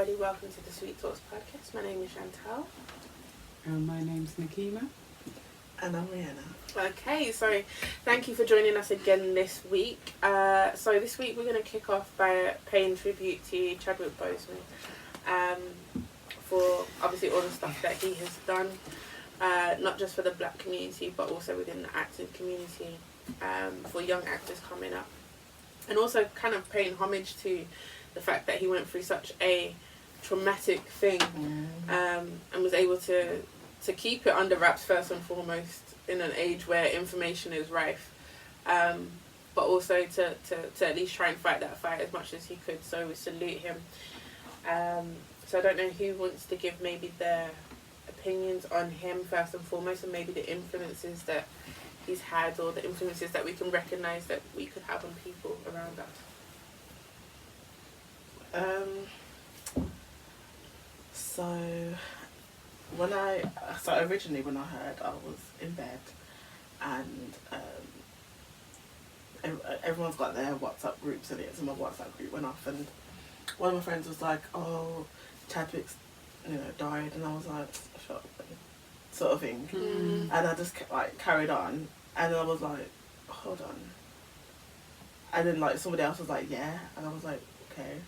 everybody. Welcome to the Sweet Talks podcast. My name is Chantal. And my name's Nakima. And I'm Rihanna. Okay, so thank you for joining us again this week. So this week we're going to kick off by paying tribute to Chadwick Boseman for obviously all the stuff that he has done, not just for the black community but also within the acting community, for young actors coming up. And also kind of paying homage to the fact that he went through such a traumatic thing, and was able to keep it under wraps first and foremost in an age where information is rife, but also to at least try and fight that fight as much as he could. So we salute him. So I don't know who wants to give maybe their opinions on him first and foremost, and maybe the influences that he's had or the influences that we can recognise that we could have on people around us. So originally when I heard, I was in bed, and everyone's got their WhatsApp groups in it, so my WhatsApp group went off, and one of my friends was like, "Oh, Chadwick's, died," and I was like, "Shut up," sort of thing, and I just carried on, and then I was like, "Hold on," and then somebody else was like, "Yeah," and I was like, "Okay."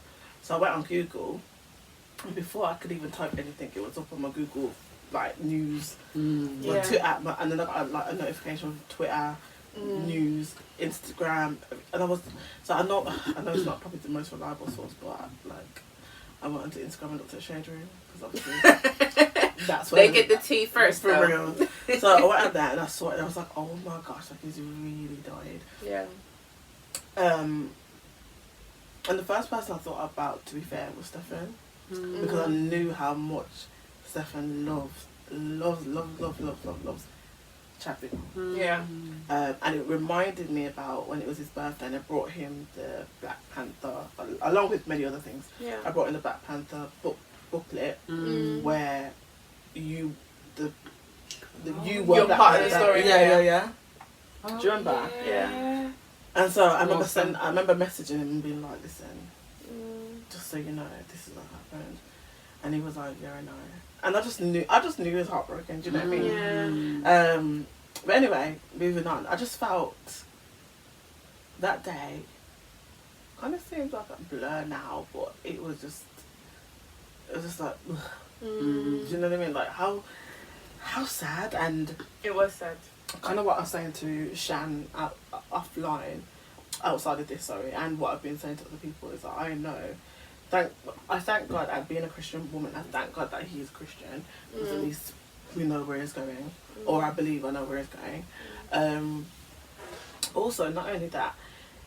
So I went on Google, and before I could even type anything, it was up on my Google news, Twitter, and then I got a notification from Twitter, news, Instagram, and I know it's not probably the most reliable source, but I went onto Instagram and looked at Shade Room, because obviously that's where they get the tea first, for real. So I went out there and I saw it, and I was like, oh my gosh, he's really died. Yeah. And the first person I thought about, to be fair, was Stefan, because I knew how much Stefan loves Chadwick. Yeah. And it reminded me about when it was his birthday, and I brought him the Black Panther, along with many other things. Yeah. I brought him the Black Panther booklet, where you were You're Black part of the Panther. story. Yeah. Oh, Do you remember? Yeah. And so I remember messaging him and being like, "Listen, just so you know, this is what happened." And he was like, "Yeah, I know." And I just knew he was heartbroken. Do you know what I mean? Yeah. But anyway, moving on. I just felt that day kind of seems like a blur now, but it was just like, ugh. Do you know what I mean? Like how sad. And It was sad. kind of what I was saying to Shan offline, outside of this, and what I've been saying to other people is that I know, I thank God, at being a Christian woman, I thank God that he is Christian, because at least we know where he's going, or I believe I know where he's going. Also, not only that,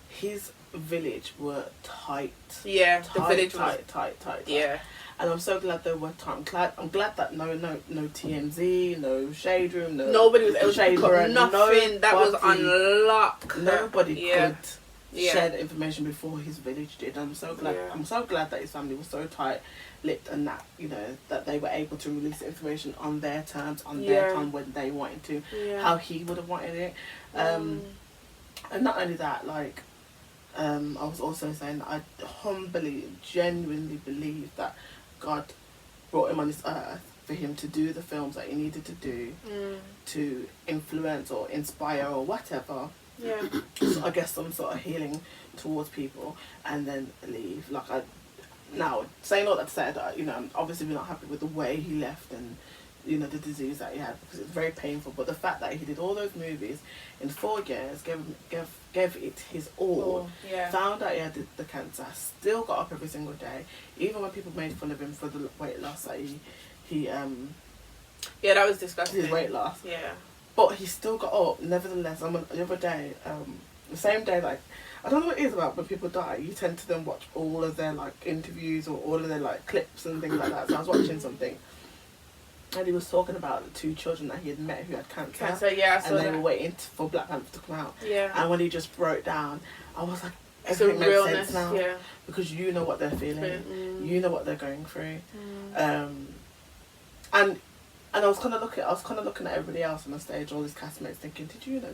his village were tight. Yeah, the village was tight. Yeah. And I'm so glad they were tight. I'm glad that no TMZ, no Shade Room, nobody was able to Shade put Room, nothing that was on lock. Nobody could Yeah. share the information before his village did. I'm so glad. Yeah. I'm so glad that his family was so tight-lipped, and that that they were able to release the information on their terms, on their time, when they wanted to, how he would have wanted it. And not only that, I was also saying that I humbly, genuinely believe that God brought him on this earth for him to do the films that he needed to do, to influence or inspire or whatever. Yeah. So I guess some sort of healing towards people, and then leave. Now, saying all that said, obviously we're not happy with the way he left, and the disease that he had, because it's very painful. But the fact that he did all those movies in 4 years, gave it his all, found out he had the cancer, still got up every single day, even when people made fun of him for the weight loss that he that was disgusting. his weight loss. Yeah. But he still got up, nevertheless. The other day, the same day, I don't know what it is about when people die, you tend to then watch all of their interviews or all of their clips and things like that. So I was watching something, and he was talking about the 2 children that he had met who had cancer. Yeah, and they were waiting for Black Panther to come out. Yeah. And when he just broke down, I was like, It's everything makes realness, sense now. yeah. Because you know what they're feeling. You know what they're going through. And I was kind of looking at everybody else on the stage, all these castmates, thinking, did you know?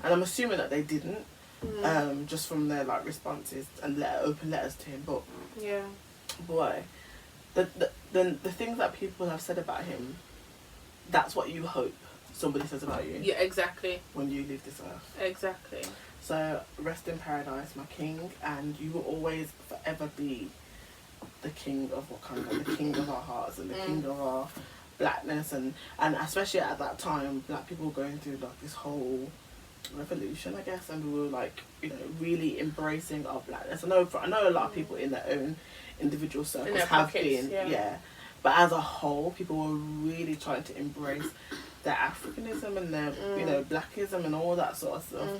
And I'm assuming that they didn't, just from their responses and open letters to him. But boy, the things that people have said about him, that's what you hope somebody says about you. Yeah, exactly. When you leave this earth. Exactly. So rest in paradise, my king, and you will always forever be the king of Wakanda, the king of our hearts, and the king of our blackness, and especially at that time, black people were going through like this whole revolution, I guess, and we were like, really embracing our blackness. I know a lot of people in their own individual circles have been, but as a whole, people were really trying to embrace their Africanism and their blackism and all that sort of stuff.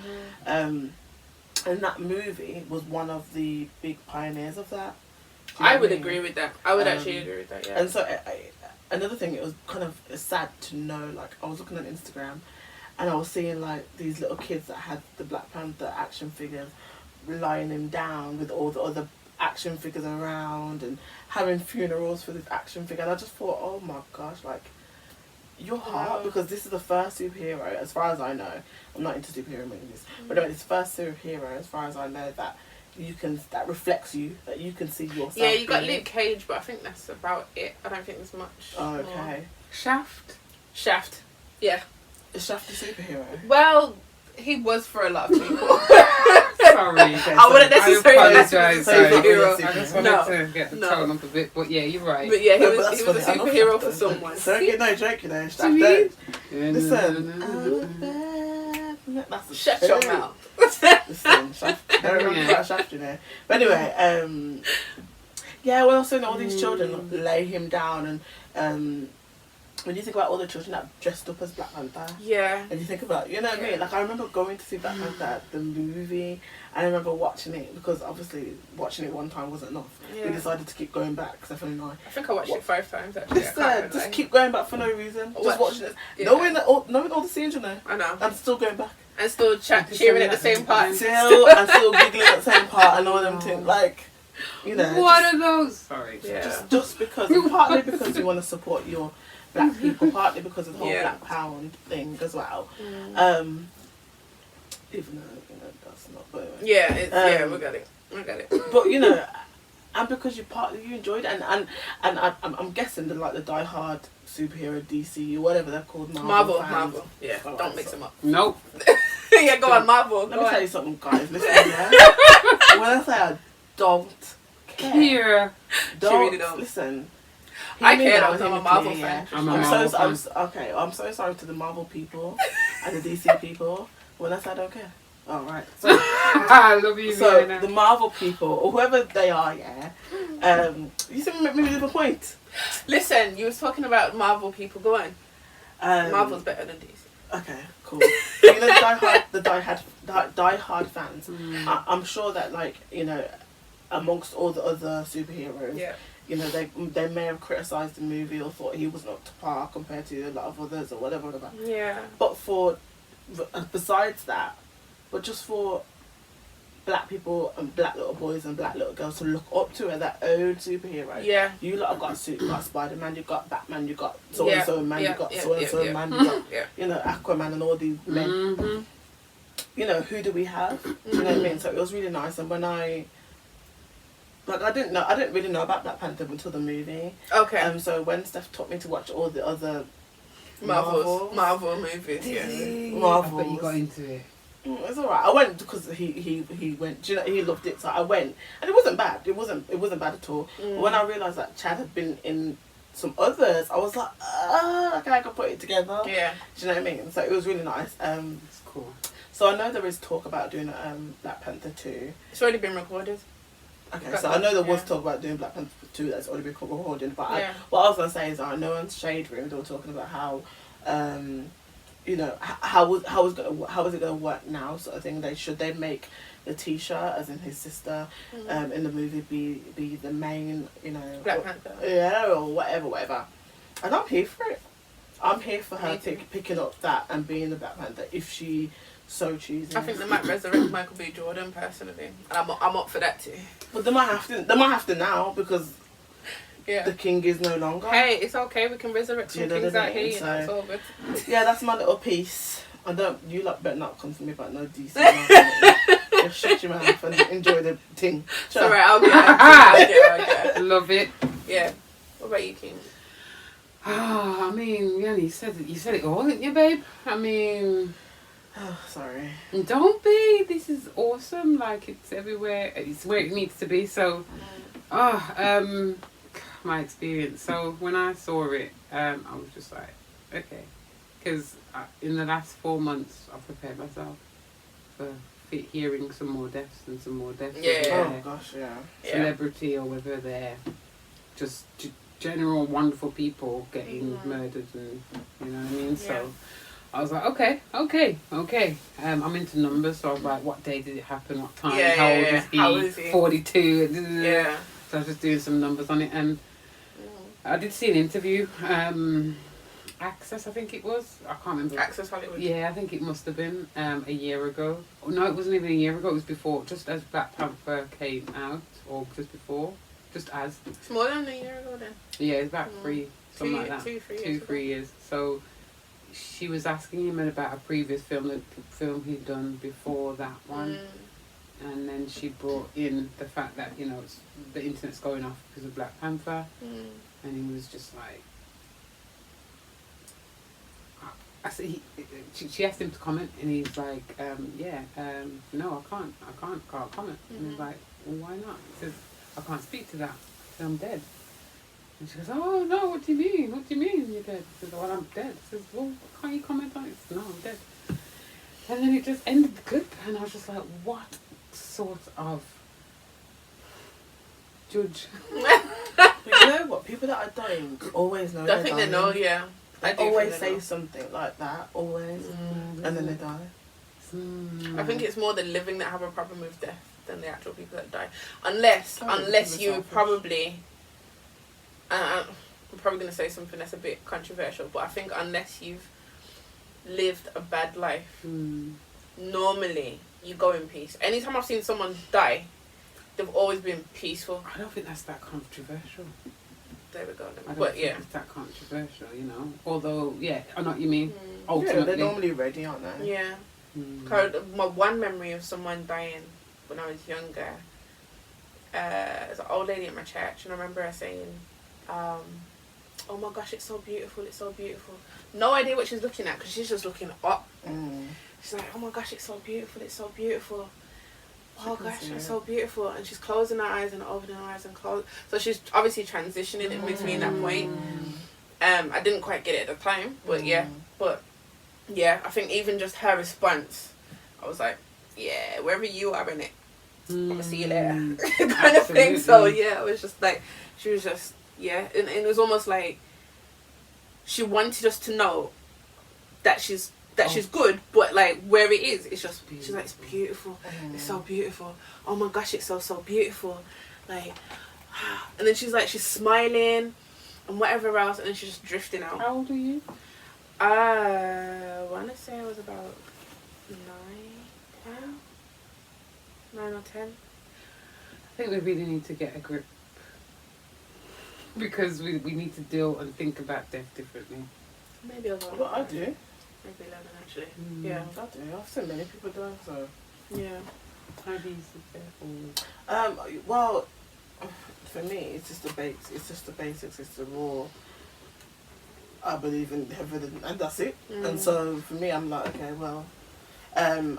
And that movie was one of the big pioneers of that. I would agree with that. I would actually agree with that, yeah. And so another thing, it was kind of sad to know, like, I was looking on Instagram and I was seeing like these little kids that had the Black Panther action figures, lying him down with all the other action figures around and having funerals for this action figure. And I just thought, oh my gosh, like, your heart, because this is the first superhero, as far as I know, I'm not into superhero movies, but no, it's the first superhero, as far as I know, that reflects you, that you can see yourself. Yeah, you got Luke Cage, but I think that's about it. I don't think there's much. Oh, okay. Shaft. Yeah. Is Shaft a superhero? Well, he was for a lot of people. Sorry. Okay, I wouldn't necessarily apologise. say superhero. I just wanted to get the tone up a bit, but yeah, you're right. But yeah, he was a superhero for someone. So don't get no joke, Shaft Listen. Shut your mouth. Listen, Shaft. Don't remember about Shaft, But anyway, yeah, when I was seeing all these children lay him down, and when you think about all the children that dressed up as Black Panther, and you think about, you know what I mean? Like, I remember going to see Black Panther, the movie, and I remember watching it, because obviously watching it one time wasn't enough. We decided to keep going back, because I think I watched it 5 times actually. Just keep going back for no reason. Just watching it. Knowing all the scenes, I know. I'm still going back. And still cheering at the same part. I'm still giggling at the same part and all them things. Like, What are those? Sorry. Yeah. Just because, partly because you want to support your Black people, partly because of the whole Black Pound thing as well. Even though, that's not. But anyway. We got it. But and because you enjoyed it, and I'm guessing the die-hard superhero DC, whatever they're called, Marvel. Yeah, don't mix them up. Nope. Yeah, go on, Marvel. Let me tell you something, guys. Listen, when I say I don't care, don't listen. I care. I'm a Marvel fan. I'm so sorry to the Marvel people and the DC people. When I say I don't care. All right. So, I love you. So the Marvel people, or whoever they are, you said make me leave a point. Listen, you was talking about Marvel people. Go on. Marvel's better than DC. Okay, cool. The die-hard fans. I'm sure that, like, amongst all the other superheroes, they may have criticised the movie or thought he was not to par compared to a lot of others or whatever. Yeah. But besides that, but just for Black people and Black little boys and Black little girls to look up to their own superhero. Yeah. You lot have got you got Spider-Man, you got Batman, you got so and so man, you got so and so man, you got Aquaman and all these men. Who do we have? Do you know what I mean? So it was really nice, and when I didn't really know about Black Panther until the movie. Okay. So when Steph taught me to watch all the other Marvel movies, Marvel. I bet you got into it. It's alright. I went because he went. Do you know, he loved it, so I went, and it wasn't bad. It wasn't bad at all. But when I realised that Chad had been in some others, I was like, okay, I can put it together. Yeah. Do you know what I mean? So it was really nice. It's cool. So I know there is talk about doing Black Panther 2. It's already been recorded. Okay, so I know there was talk about doing Black Panther 2 that's already been recorded, but what I was going to say is I know in Shade Room they were talking about how, how is it going to work now, sort of thing. Should they make Letitia, as in his sister, in the movie be the main, Black Panther. Yeah, or whatever. And I'm here for it. I'm here for her picking up that and being the Black Panther if she so chooses. I think they might resurrect Michael B. Jordan personally, and I'm up for that too. But they might have to now because the king is no longer. Hey, it's okay. We can resurrect some kings out here. So, it's all good. Yeah, that's my little piece. You better not come to me about no DC. Just shut your mouth and enjoy the thing. It's alright, I'll get it. Love it. Yeah. What about you, King? I mean, yeah, you said it all, didn't you, babe? I mean, Oh, sorry. don't be. This is awesome. Like, it's everywhere. It's where it needs to be. So, my experience. So when I saw it, I was just like, okay, because in the last 4 months, I've prepared myself for hearing some more deaths and some more deaths. Yeah. Oh gosh, yeah. Celebrity or whether they're just general wonderful people getting murdered, and you know what I mean. So I was like, okay. I'm into numbers, so I was like, what day did it happen? What time? How old is he? 42. Yeah. So I was just doing some numbers on it, and I did see an interview. Access, I think it was. I can't remember. Access Hollywood. Yeah, I think it must have been a year ago. Oh, no, it wasn't even a year ago. It was before, just as Black Panther came out, or just before, just as. It's more than a year ago then. Yeah, it's about something like that. 3 years. So she was asking him about a previous film he'd done before that one. And then she brought in the fact that, you know, the internet's going off because of Black Panther. And he was just like... She asked him to comment, and he's like, no, I can't comment. And he's like, well, why not? He says, I can't speak to that. I said, I'm dead. And she goes, oh, no, what do you mean? What do you mean you're dead? He says, well, I'm dead. He says, well, can't you comment on it? He says, no, I'm dead. And then it just ended the clip, and I was just like, what sort of judge? But you know what? People that are dying always know. I think they know, yeah. They always say something like that, always, and then they die. I think it's more the living that have a problem with death than the actual people that die. Unless you probably... I'm probably going to say something that's a bit controversial, but I think unless you've lived a bad life, normally you go in peace. Anytime I've seen someone die, they've always been peaceful. I don't think that's that controversial. There we go. I don't think it's that controversial, you know. Although, yeah, I know what you mean. Ultimately. Yeah, they're normally ready, aren't they? Yeah. My one memory of someone dying when I was younger, there's an old lady at my church, and I remember her saying, oh my gosh, it's so beautiful, it's so beautiful. No idea what she's looking at, because she's just looking up. She's like, oh my gosh, it's so beautiful, it's so beautiful. Oh gosh, it's so beautiful. And she's closing her eyes and opening her eyes and closing. So she's obviously transitioning in between that point. I didn't quite get it at the time, but yeah. But yeah, I think even just her response, I was like, yeah, wherever you are in it, I'm gonna see you later. kind of thing. So yeah, I was just like, she was just, yeah. And it was almost like she wanted us to know that she's good, but like where it is, it's just she's like, it's beautiful, it's so beautiful. Oh my gosh, it's so beautiful, like. And then she's smiling and whatever else, and then she's just drifting out. How old are you? I wanna say I was about 9 or 10. I think we really need to get a grip, because we need to deal and think about death differently. Maybe 11. Well, I do. Maybe 11 actually. Yeah, I do. I've seen many people die, so. Yeah. How do you sit there? Well, for me, it's just the basics. It's the raw. I believe in heaven, and that's it. And so for me, I'm like, okay, well, I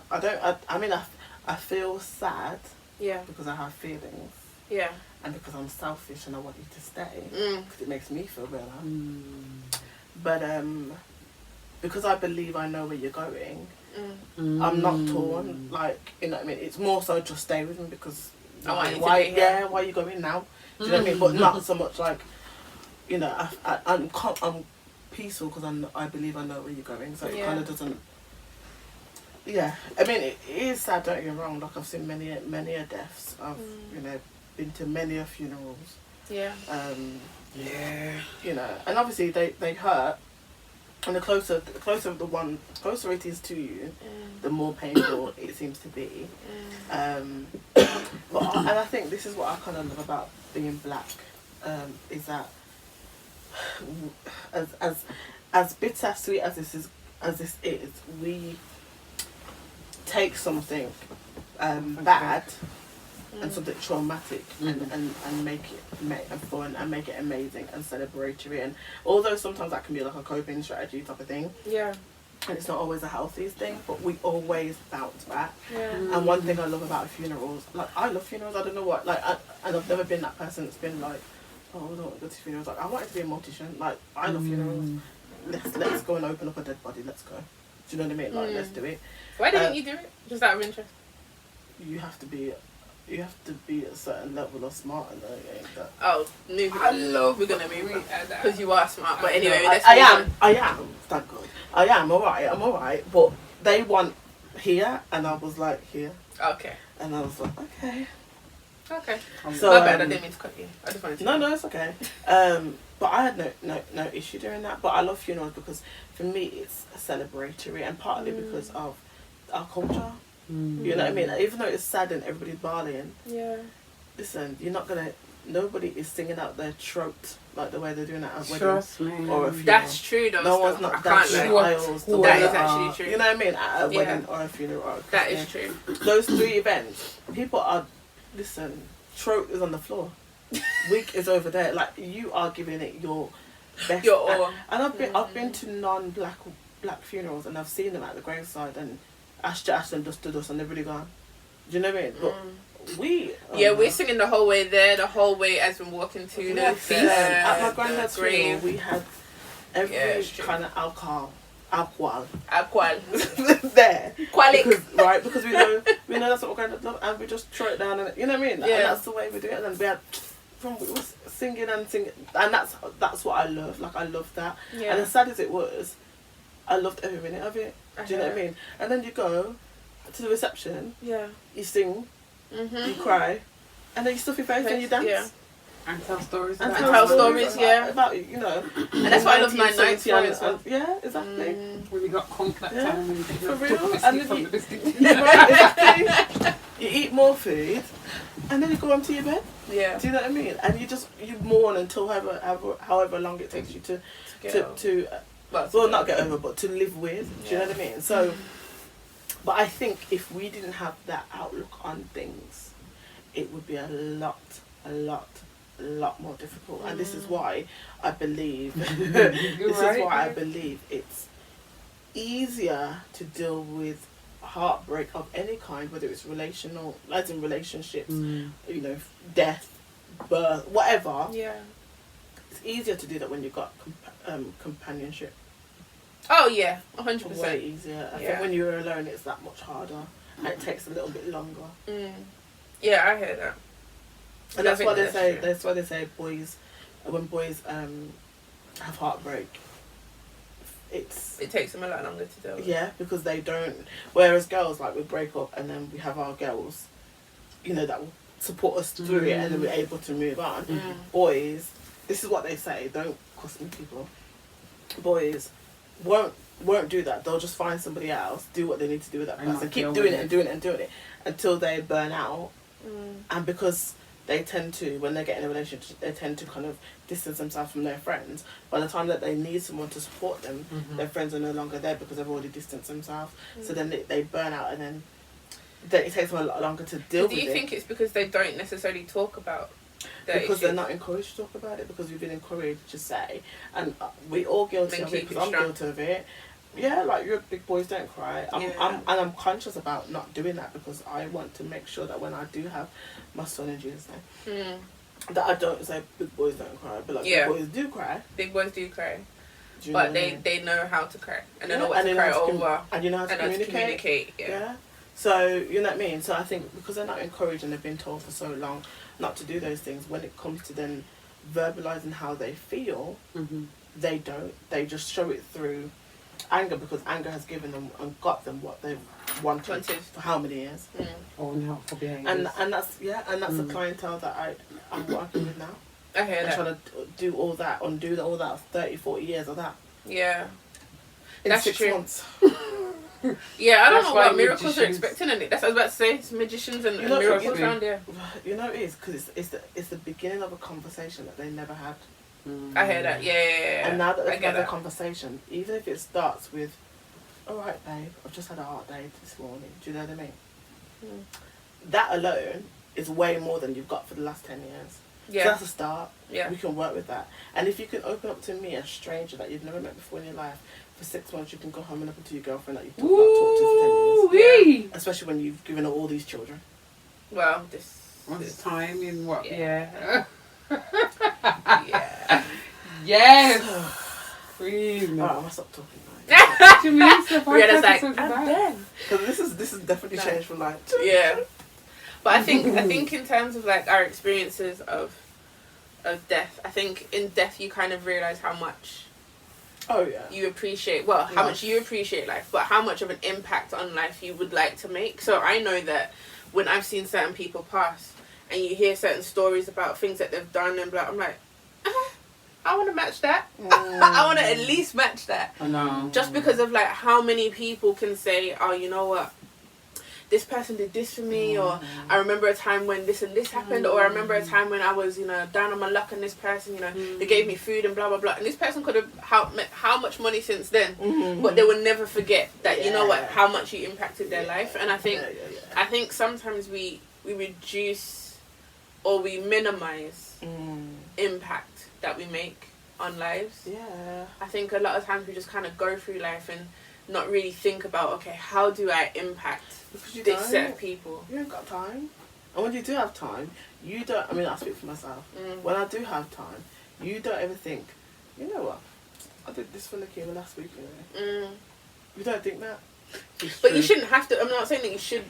feel sad. Yeah. Because I have feelings. Yeah. And because I'm selfish and I want you to stay, because it makes me feel better. But because I believe I know where you're going, I'm not torn. Like, you know what I mean? It's more so just stay with me, because why are you going now? Do you know what I mean? But not so much like, you know, I'm peaceful because I believe I know where you're going. So it kind of doesn't. Yeah, I mean, it is sad, don't get me wrong. Like, I've seen many a deaths. I've been to many a funerals. Yeah. You know, and obviously they hurt. And the closer it is to you, the more painful it seems to be. And I think this is what I kind of love about being black, is that as bittersweet as this is, we take something bad and something traumatic and make it fun and make it amazing and celebratory. And although sometimes that can be like a coping strategy type of thing. Yeah. And it's not always a healthy thing, but we always bounce back. Yeah. And one thing I love about funerals, like I love funerals, I don't know what, like, and I've never been that person that's been like, oh, I don't want to go to funerals. Like, I wanted to be a mortician. Like, I love funerals. Let's go and open up a dead body. Let's go. Do you know what I mean? Like, let's do it. Why didn't you do it? Just out of interest. You have to be a certain level of smart, and that. Oh, we're gonna be because you are smart. But anyway, I am. Thank God. I am I'm alright. But they want here, and I was like here. Okay. And I was like, okay. So my bad. I didn't mean to cut you. I just wanted to. No, it's okay. But I had no issue doing that. But I love funerals because for me it's celebratory, and partly because of our culture. You know what I mean? Even though it's sad and everybody's bawling. Yeah. Listen, nobody is singing out their throat like the way they're doing at a wedding. Trust me. Or a funeral. That's true though. No one's not dancing aisles. That is actually true. You know what I mean? At a wedding or a funeral. Or a that is true. Those three events, people are, listen, throat is on the floor. Wig is over there. Like, you are giving it your best. Your all. And I've been to non-black funerals, and I've seen them at the graveside, and ash to ash and dust to dust, and they're really gone. Do you know what I mean? But we're singing the whole way there, the whole way as we're walking to the feast. At my granddad's funeral, we had every kind of alcohol there. Qualic. Because we know that's what my granddad loved, and we just throw it down, and you know what I mean? And that's the way we do it. And then we were singing, and that's what I love. Like, I love that. Yeah. And as sad as it was, I loved every minute of it. Do you know what I mean? And then you go to the reception. Yeah. You sing. You cry, and then you stuff your face and you dance. Yeah. And tell stories. And tell stories, about you know. And that's why I love 9/9 as well. Yeah, exactly. When we got conked that time, when you for real, and from the biscuit. Exactly. You eat more food, and then you go on to your bed. Yeah. Do you know what I mean? And you mourn until however long it takes you to not get over, but to live with. Do you know what I mean? So. But I think if we didn't have that outlook on things, it would be a lot more difficult. And this is why I believe it's easier to deal with heartbreak of any kind, whether it's relational, as in relationships, you know, death, birth, whatever. Yeah. It's easier to do that when you've got companionship. Oh yeah, 100%. Way easier. I think when you're alone, it's that much harder, and it takes a little bit longer. Yeah, I hear that. And that's why they say. True. That's why they say when boys have heartbreak, it takes them a lot longer to deal with. Yeah, because they don't. Whereas girls, like, we break up and then we have our girls, you know, that will support us through it, and then we're able to move on. Boys, this is what they say. Don't cuss me, people. Boys won't do that. They'll just find somebody else, do what they need to do with that person, keep doing it until they burn out. And because they tend to, when they get in a relationship, they tend to kind of distance themselves from their friends. By the time that they need someone to support them, their friends are no longer there because they've already distanced themselves. So then they burn out, and then it takes them a lot longer to deal with it. Do you think it's because they don't necessarily talk about because they're not encouraged to talk about it, because we've been encouraged to say, and we all guilty of it, because I'm guilty of it. Yeah, like, you're big boys, don't cry. I'm conscious about not doing that, because I want to make sure that when I do have my son in Jesus' name, that I don't say big boys don't cry, but like big boys do cry. Big boys do cry. But they know how to cry, and they know what to cry over, and you know how to communicate. Yeah. So, you know what I mean? So I think because they're not encouraged and they've been told for so long not to do those things, when it comes to then verbalising how they feel, they don't. They just show it through anger, because anger has given them and got them what they've wanted for how many years. Or unhelpful behaviours. And that's the clientele that I'm working with now. I hear that. Trying to do all that, undo all that 30, 40 years of that. Yeah. That's 6 months. Yeah, I don't know what miracles are expecting in it. That's what I was about to say. It's magicians and miracles around there. You know it is, because it's the beginning of a conversation that they never had. I hear that. Yeah. And now that they've had a conversation, even if it starts with, "All right, babe, I've just had a hard day this morning." Do you know what I mean? that alone is way more than you've got for the last 10 years. Yeah. So that's a start. Yeah. We can work with that. And if you can open up to me, a stranger that you've never met before in your life, for 6 months, you can go home and open to your girlfriend that you've talked to for 10 years. Yeah. Especially when you've given her all these children. Well, Once time in what? Yeah. Yeah. Yes. Breathe. Alright, I'm gonna stop talking now. What do you mean? So Rihanna's like, I'm I'm done. Because this is definitely changed from like. Yeah. But I think in terms of like our experiences of death, I think in death you kind of realise how much Oh yeah. you appreciate, well, how much you appreciate life, but how much of an impact on life you would like to make. So I know that when I've seen certain people pass and you hear certain stories about things that they've done and blah, I'm like, I want to match that. I want to at least match that. I know. Just because of like how many people can say, oh, you know what, this person did this for me, or I remember a time when this and this happened, or I remember a time when I was, you know, down on my luck and this person, you know, they gave me food and blah, blah, blah. And this person could have how much money since then, but they will never forget that, you know what, how much you impacted their life. And I think sometimes we reduce or we minimize impact that we make on lives. Yeah. I think a lot of times we just kind of go through life and not really think about, okay, how do I impact this set of people? You ain't got time. And when you do have time, you don't, I mean, I speak for myself. When I do have time, you don't ever think, you know what, I did this for Nikki last week, you know. You don't think that. But you shouldn't have to, I'm not saying that you should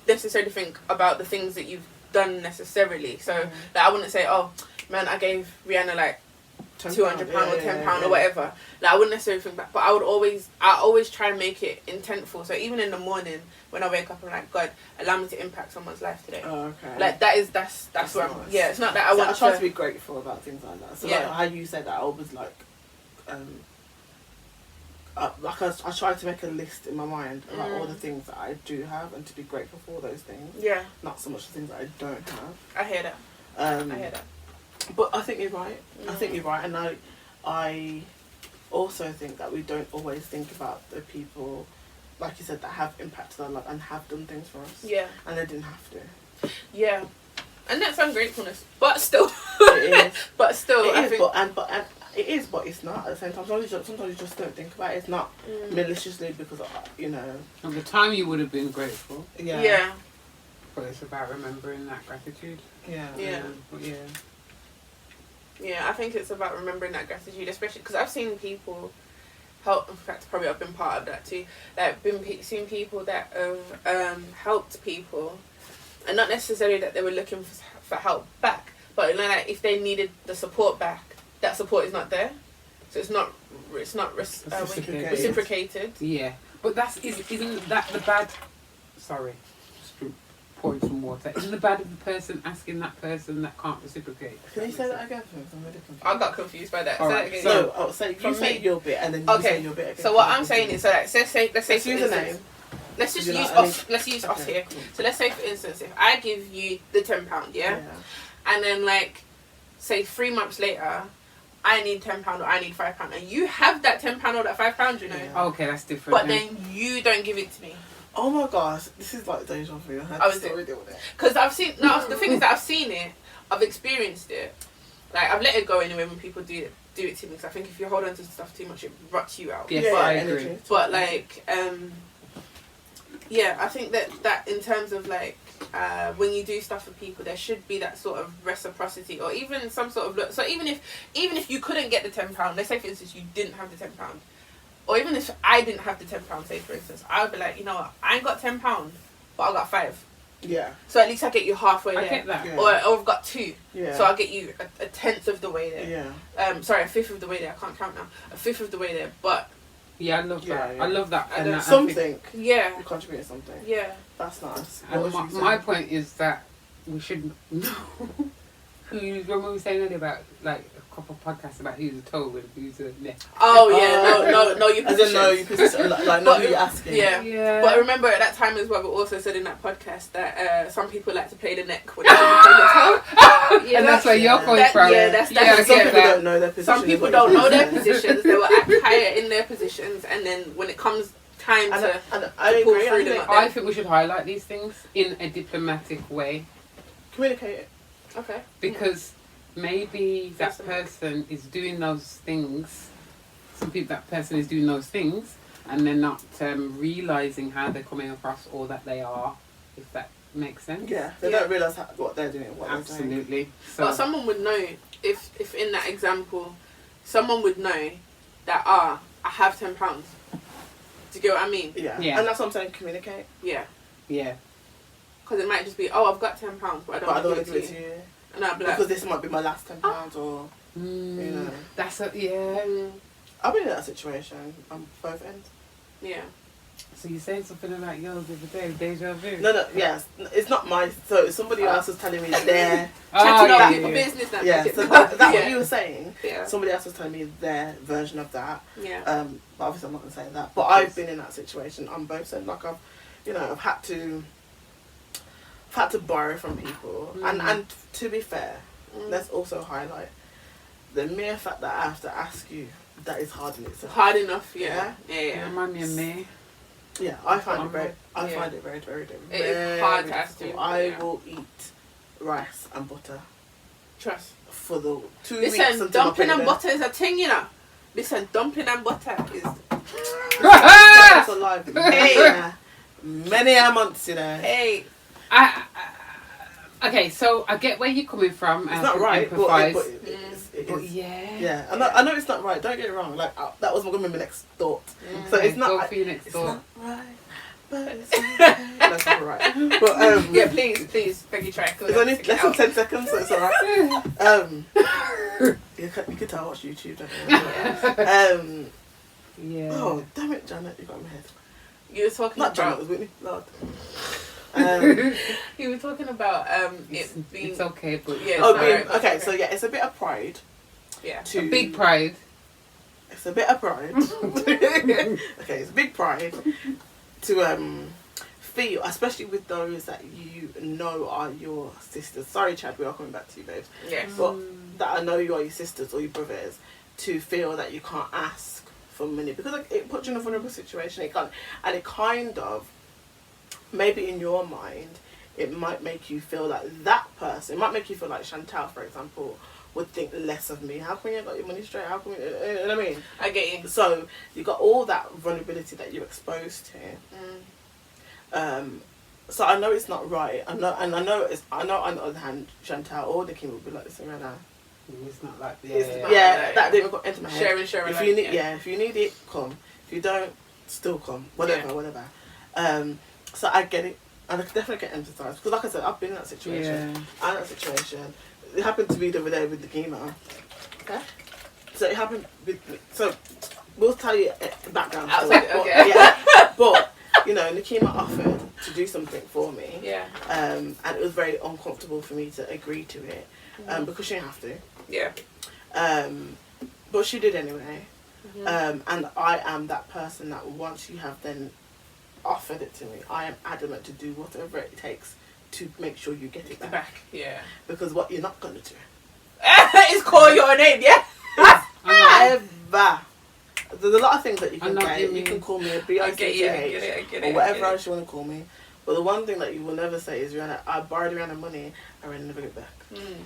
necessarily think about the things that you've done necessarily. So that I wouldn't say, oh, man, I gave Rihanna like £200 or £10 or whatever. Like I wouldn't necessarily think back, but I always try and make it intentful. So even in the morning when I wake up, I'm like, God, allow me to impact someone's life today. Oh, okay. Like that's where nice. it's not that I want I try to be grateful about things like that. So like how you said that, I always like, I try to make a list in my mind about all the things that I do have and to be grateful for those things. Yeah. Not so much the things that I don't have. I hear that. I hear that. But I think you're right. I think you're right, and I also think that we don't always think about the people, like you said, that have impacted our life and have done things for us. Yeah. And they didn't have to. Yeah. And that's ungratefulness, but still. It is. But still, it I is, think. but it is, but it's not at the same time. Sometimes you just don't think about it. It's not maliciously because you know. At the time, you would have been grateful. Yeah. Yeah. But it's about remembering that gratitude. Yeah. Yeah. Yeah. Yeah, I think it's about remembering that gratitude, especially because I've seen people help. In fact, probably I've been part of that too. Like, seen people that have helped people, and not necessarily that they were looking for help back, but like if they needed the support back, that support is not there, so it's not reciprocated. Yeah, but isn't that the bad? Sorry. Pouring some water. Isn't the bad of the person asking that person that can't reciprocate? Can you say that again? I'm really confused. I got confused by that. Right. So you say your bit and then you say your bit again. So what I'm saying is, so like, let's say let's use a name. Let's just use us. Let's use us here. Cool. So let's say, for instance, if I give you the £10, yeah, and then like, say 3 months later, I need £10 or I need £5, and you have that £10 or that £5, you know. Yeah. Okay, that's different. But then you don't give it to me. Oh my gosh, this is like deja vu. I had to still deal with it. Because I've seen, no, the thing is that I've seen it, I've experienced it. Like, I've let it go anyway when people do it to me. Because I think if you hold on to stuff too much, it rots you out. Yes, I agree. But like, yeah, I think that in terms of like, when you do stuff for people, there should be that sort of reciprocity, or even some sort of look. So even if you couldn't get the £10, let's say for instance you didn't have the £10. Or even if I didn't have the £10, say for instance, I would be like, you know what, I ain't got £10, but I got 5. Yeah. So at least I get you halfway there. I get that. Yeah. Or I've got 2. Yeah. So I'll get you a 10th of the way there. Yeah. Sorry, a 5th of the way there. I can't count now. A 5th of the way there. But yeah, I love that. Yeah. I love that. And something. Yeah. You contribute something. Yeah. That's nice. And my point is that we should know when we were saying earlier about like a couple of podcasts about who's a toe and who's a neck. Oh yeah, no, your position. Know your position, like know who you're asking. Yeah. But remember at that time as well, we also said in that podcast that some people like to play the neck when they play the toe. Yeah, and that's where you're coming from. Yeah, that's some people don't know their position. Some people don't know their positions. They will act higher in their positions, and then when it comes time to I pull agree. through them. I think we should highlight these things in a diplomatic way. Communicate it. Okay. Because maybe that person is doing those things. That person is doing those things, and they're not realizing how they're coming across or that they are. If that makes sense. Yeah, they don't realise what they're doing. Absolutely. So, but someone would know if in that example, someone would know that I have £10. Do you get what I mean? Yeah. Yeah. And that's what I'm saying. Communicate. Yeah. Yeah. Because it might just be, I've got £10, but I don't want to give it to you. And I'll be like, because this might be my last £10 or you know. That's I've been in that situation on both ends. Yeah. So you're saying something about yours the other day, deja vu? No, yes. It's not my... So somebody else was telling me their... Chatting up people's business now. Yeah, so that's what you were saying. Yeah. Somebody else was telling me their version of that. Yeah. But obviously I'm not going to say that. But I've been in that situation on both ends. Like I've had to borrow from people. And to be fair, let's also highlight the mere fact that I have to ask you, that is hard in itself. Hard enough, yeah. Remind me of me. Yeah, I find it very, very, very difficult. It is hard to ask you. I will eat rice and butter Trust. for the 2 weeks. Listen, dumpling and butter is a thing, you know. Listen, dumpling and butter is... That's alive. Many a months, you know. Hey. Okay, so I get where you're coming from. It's not right, but yeah. I know it's not right. Don't get it wrong. Like that was going to be my next thought. So it's not. Go for your next thought. Not right, but it's okay. That's not right. But yeah, please, Peggy, try. It's only less than 10 seconds, so it's alright. You can tell I watch YouTube. Don't you? Yeah. Oh damn it, Janet, you got in my head. You were talking Not about... Janet, it was Whitney. Lord. You were talking about it being... It's okay, but... Yeah, okay, so yeah, it's a bit of pride. Yeah. A big pride. It's a bit of pride. Okay, it's a big pride to feel, especially with those that you know are your sisters. Sorry, Chad, we are coming back to you, babes. Yes. But that I know you are your sisters or your brothers, to feel that you can't ask for money because it puts you in a vulnerable situation. It kind of, maybe in your mind, it might make you feel like that person. It might make you feel like Chantal, for example, would think less of me. How come you got your money straight? How come you know what I mean? I get you. So you got all that vulnerability that you're exposed to. So I know it's not right. I know on the other hand, Chantal or the King would be like, listen, right now. It's not like that didn't go into my head. Sharing. If you need, if you need it, come. If you don't, still come. Whatever. So I get it, and I can definitely get empathise because, like I said, I've been in that situation. Yeah. I'm in that situation. It happened to me the other day with the chemo. Okay. So it happened with me. So we'll tell you the background story. Okay. But you know, Nikema offered to do something for me. Yeah. And it was very uncomfortable for me to agree to it, because she didn't have to. Yeah. But she did anyway. And I am that person that once you have then offered it to me, I am adamant to do whatever it takes to make sure you get it back. Yeah. Because what you're not gonna do is call your name, yeah? ever. There's a lot of things that you can get. You can call me a I get it, or whatever else you want to call me. But the one thing that you will never say is, Rihanna, I borrowed Rihanna money, and Rihanna never get back.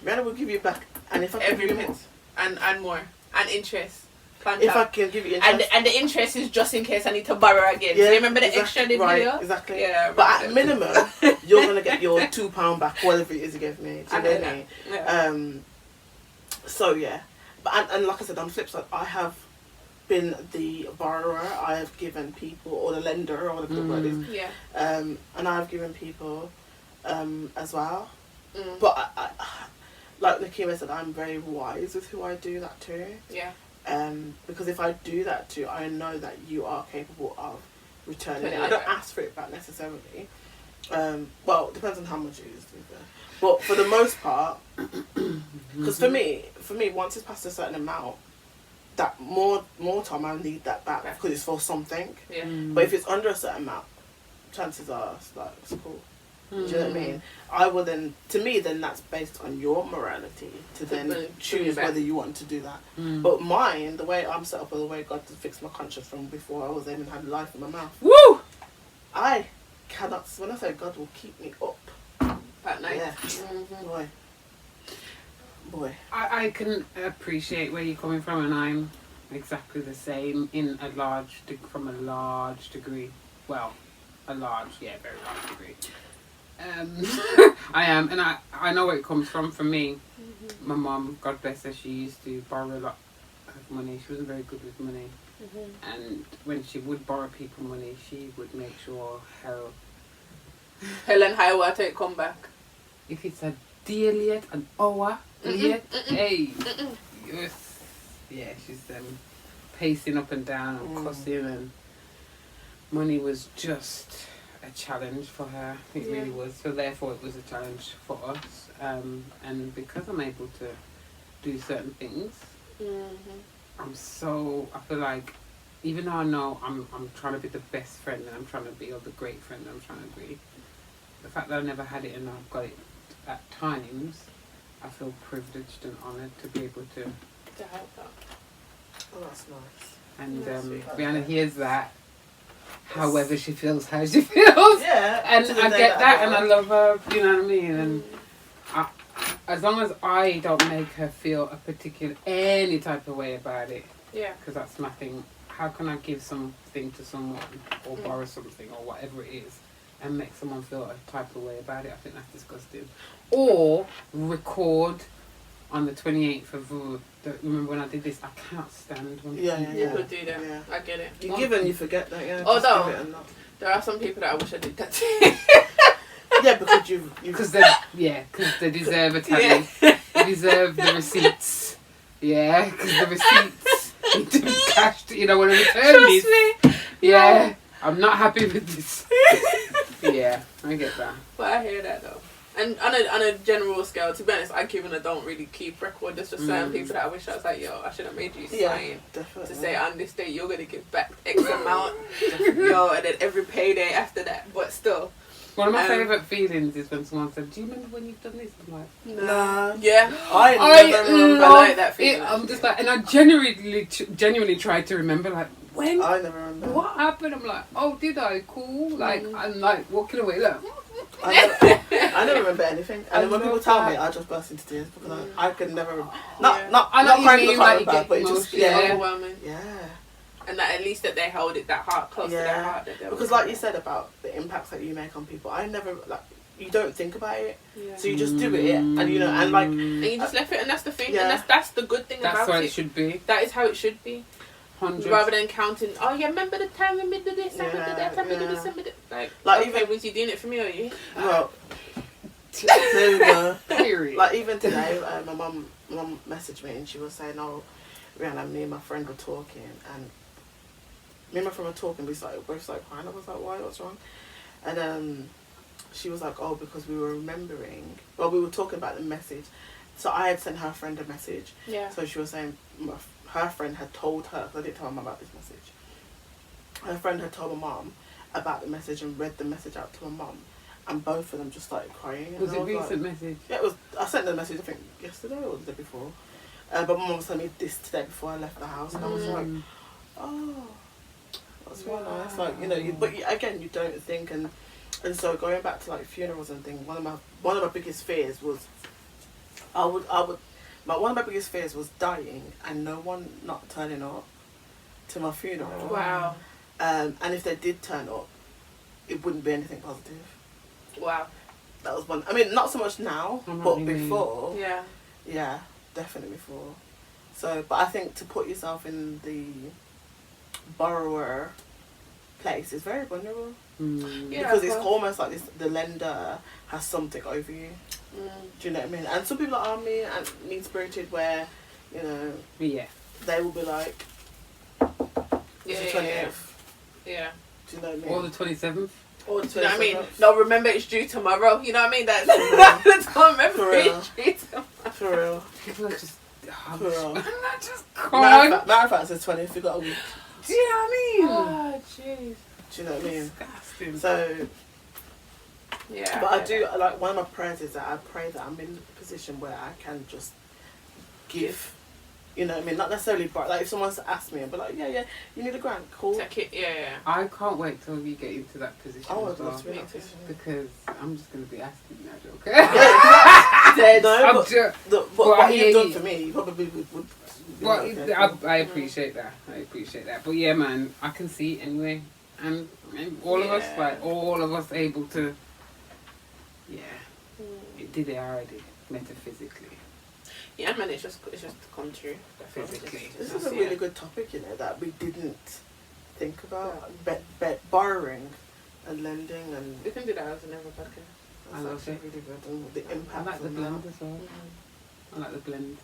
Rihanna will give you back, and if I can give you more, and more, and interest. If I can give you interest, and the interest is just in case I need to borrow again. Yeah, do you remember the extra video? Right, exactly. Yeah, but at minimum, you're gonna get your £2 back, whatever it is you gave me. Do you know what I mean? Yeah. So yeah, but and like I said, on the flip side, I have been the borrower. I have given people, or the lender, or whatever the word is. Yeah. And I've given people, as well. But I, like Nikema said, I'm very wise with who I do that to. Yeah. Because if I do that to you, I know that you are capable of returning it. I don't ask for it back necessarily. Well, it depends on how much it is, to be fair. But for the most part, because for me, once it's past a certain amount, that more time I need that back because it's for something. Yeah. But if it's under a certain amount, chances are it's cool. Do you know what I mean? I will then, to me, then that's based on your morality to then choose whether you want to do that. But mine, the way I'm set up, or the way God fixed my conscience from before I was even had life in my mouth. Woo! I cannot. When I say God will keep me up At night. yeah, Mm-hmm. boy. I can appreciate where you're coming from, and I'm exactly the same from a large degree. Well, very large degree. I am, and I know where it comes from. For me, my mum, God bless her, she used to borrow a lot of money. She wasn't very good with money, and when she would borrow people money, she would make sure hell and high water it come back. if it's a day late, an hour late, hey, yes, yeah, she's pacing up and down and cussing, and money was just a challenge for her. It really was. So therefore, it was a challenge for us. And because I'm able to do certain things, I feel like, even though I know I'm trying to be the best friend and I'm trying to be, or the great friend I'm trying to be, the fact that I never had it and I've got it at times, I feel privileged and honoured to be able to help that. Oh, that's nice. And sweet. Brianna hears that. However she feels, how she feels. Yeah. And I get that, and I love her, you know what I mean? And as long as I don't make her feel any type of way about it, because that's my thing. How can I give something to someone, or borrow something, or whatever it is, and make someone feel a type of way about it? I think that's disgusting. Or record on the 28th of remember when I did this? I can't stand when you could do that. Yeah. I get it. You give and you forget that, yeah. Although there are some people that I wish I did that to. Yeah, because because they deserve a tally. They deserve the receipts. Yeah, because the receipts need to be cashed. You know, when I return Trust me. Yeah, I'm not happy with this. Yeah, I get that. But I hear that though. And on a general scale, to be honest, I don't really keep record. There's just certain people that I wish I was like, yo, I should have made you sign to say on this day you're gonna give back X amount, yo, and then every payday after that. But still, one of my favourite feelings is when someone said, "Do you remember when you've done this?" I'm like, nah. Yeah, I like that feeling. I'm just like, and I genuinely tried to remember, like, when I never remember what happened. I'm like, oh, did I? Cool. Like, I'm like walking away, look. I never remember anything, and when people tell me, I just burst into tears because I could never. Not crying because I remember, but it just overwhelming. Yeah. And that at least that they hold it that heart close to their heart. Because like you said about the impacts that you make on people, I never you don't think about it, so you just do it, and and you just left it, and that's the thing, and that's the good thing about it. That's how it should be. That is how it should be. 100. Rather than counting, oh yeah, remember the time when we did this, and we did that, and we did this, and we did like okay, was you doing it for me or you? Well, there we go. Period. Like even today, my mum messaged me and she was saying, "Oh, Rihanna, me and my friend were talking, and me and my friend were talking. We both started crying. I was like, why? What's wrong?" And she was like, "Oh, because we were remembering. Well, we were talking about the message. So I had sent her friend a message. Yeah. So she was saying her friend had told her. Cause I didn't tell my mum about this message. Her friend had told my mum about the message and read the message out to my mum, and both of them just started crying. Was it a recent message? Yeah, it was. I sent the message I think yesterday or the day before. But my mum was telling me this today before I left the house, and I was like, oh, that's really nice. Like again, you don't think, and so going back to like funerals and things. One of my biggest fears was, one of my biggest fears was dying and no one not turning up to my funeral. Wow. And if they did turn up, it wouldn't be anything positive. Wow. That was one. I mean, not so much now, but before. Yeah. Yeah, definitely before. So, but I think to put yourself in the borrower place is very vulnerable. Because it's almost like the lender has something over you. Do you know what I mean? And some people are mean-spirited where, they will be like, it's the 28th. Yeah. Do you know what I mean? Or the 27th. Or the 27th. You know what I mean? No, remember it's due tomorrow. You know what I mean? That's remember it's due tomorrow. For real. People are just... For real. I'm not just crying. Matter of fact, it's the 20th. We've got a week. Do you know what I mean? Oh, jeez. Do you know what I mean? Disgusting. So... Yeah. But I do, like, one of my prayers is that I pray that I'm in a position where I can just give. You know what I mean? Not necessarily, but like if someone's asked me, I'll be like, yeah, you need a grant, cool. Yeah. I can't wait till we get into that position I as would love well. to be in that position. Because I'm just going to be asking you now, okay? But what you've done for me, you probably would Well, okay, cool. I appreciate that. But yeah, man, I can see it anyway. And all of us able to, it did it already, metaphysically. Yeah, man, it's just to come true. Physically. This is a really good topic, you know, that we didn't think about. Borrowing and lending, and we can do that as another podcast. that's I love actually it. really good. And the impact. I like the on blend that. as well. I like the blend.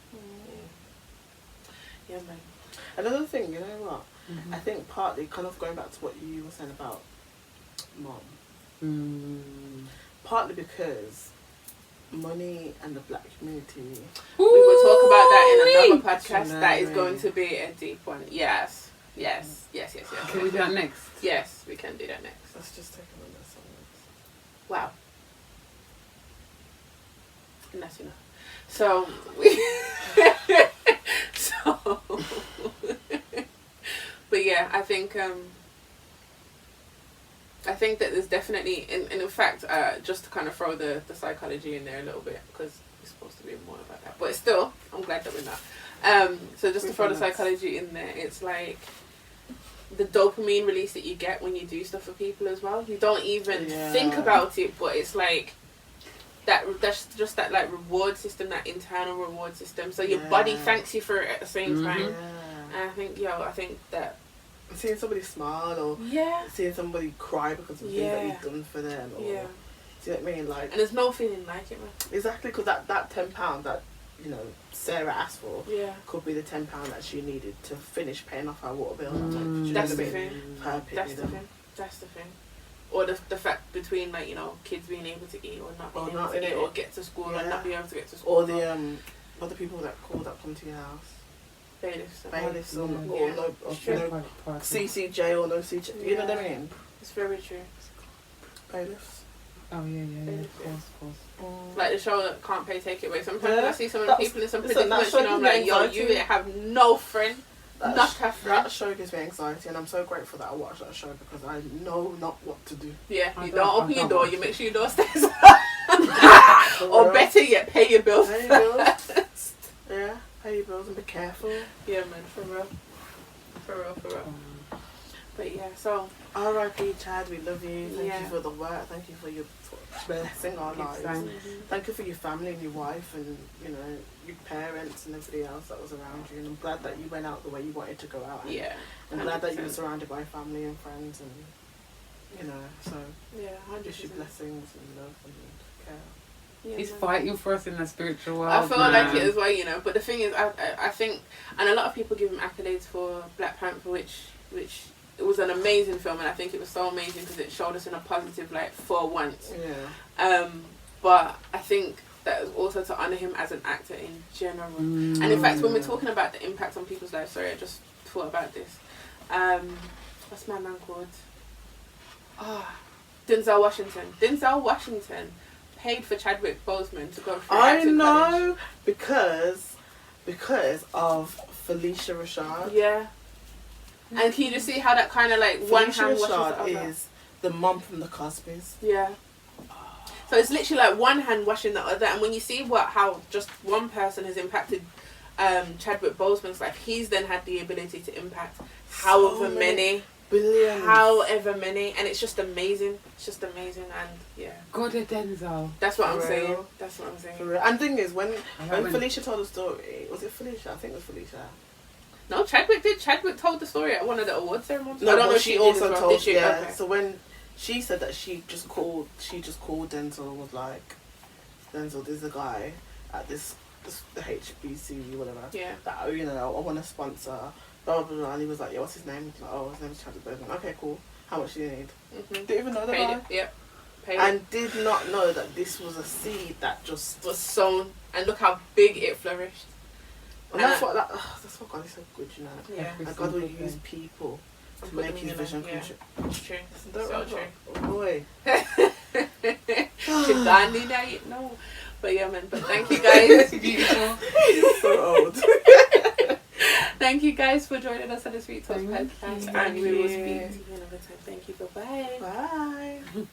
Yeah, man. Another thing, you know what? Mm-hmm. I think partly, kind of going back to what you were saying about mom, partly because money and the black community. We will talk about that in another podcast. No That is way. going to be a deep one. Yes. Can we do that next? Yes, we can do that next. Let's just take a minute. Wow. And that's enough. So, but yeah, I think that there's definitely, and in fact, just to kind of throw the psychology in there a little bit, because it's supposed to be more about that, but still, I'm glad that we're not. So just to throw the psychology in there, it's like the dopamine release that you get when you do stuff for people as well. You don't even think about it, but it's like that's just that like reward system, that internal reward system. So your body thanks you for it at the same time. And I think that seeing somebody smile or seeing somebody cry because of things that you've done for them. Or, do you know what I mean? Like, and there's no feeling like it, man. Exactly, because that £10 that Sarah asked for could be the £10 that she needed to finish paying off her water bill. That's the thing. That's the thing. Or the fact between kids being able to eat or not being able to eat, or get to school or not being able to get to school. Or the other people that come to your house. Bailiffs or CCJ or no CCJ. You know what I mean? It's very true. Bailiffs. Oh yeah, of course. Like the show that Can't Pay, Take It Away. Sometimes when I see some of the people in some predicaments, I'm like, yo, you have no friend. That show gives me anxiety, and I'm so grateful that I watched that show because I know not what to do. Yeah, you don't open your door, you make sure your door stays or better yet, pay your bills. Yeah, pay your bills and be careful. Yeah, man, for real. But yeah, so R.I.P. Chad, we love you. Thank you for the work. Thank you for your blessing our lives. Thank you for your family and your wife and your parents and everybody else that was around you. And I'm glad that you went out the way you wanted to go out. And I'm glad that you were surrounded by family and friends and so just your blessings and love and care. Yeah, He's fighting for us in the spiritual world. I feel like it as well, but the thing is, I think, and a lot of people give him accolades for Black Panther, which it was an amazing film, and I think it was so amazing because it showed us in a positive light for once. But I think that was also to honour him as an actor in general. And in fact, when we're talking about the impact on people's lives, sorry, I just thought about this. What's my man called? Denzel Washington. Denzel Washington paid for Chadwick Boseman to go through acting college. because of Felicia Rashad. Yeah. And can you just see how that kind of like one hand washes the other? Is the mum from the Cosbys. Yeah. So it's literally like one hand washing the other, and when you see how just one person has impacted Chadwick Boseman's life, he's then had the ability to impact however many. Billions. However many, and it's just amazing. And God, Denzel. That's what I'm saying. For real. And the thing is, when Felicia told the story, was it Felicia? I think it was Felicia. No, Chadwick did. Chadwick told the story at one of the award ceremonies. No, I don't know but if she also told. Did she? Yeah. Okay. So when she said that she just called Denzel, was like, Denzel, there's a guy at this the HBC whatever. Yeah. That I want to sponsor. Blah, blah, blah, and he was like, yeah, what's his name? He's like, his name's Chadwick Boseman. Okay, cool. How much do you need? Didn't even know the guy. And did not know that this was a seed that just was sown, and look how big it flourished. And that's what God is so good, Yeah. And God will use people to make his vision come true. It's true. So true. Oh boy. Gandhi now, you know. But yeah, man. But thank you guys. Beautiful. So old. Thank you guys for joining us on the Sweet Talk Thank podcast. you. And we will speak to you another time. Thank you. Bye-bye. Bye.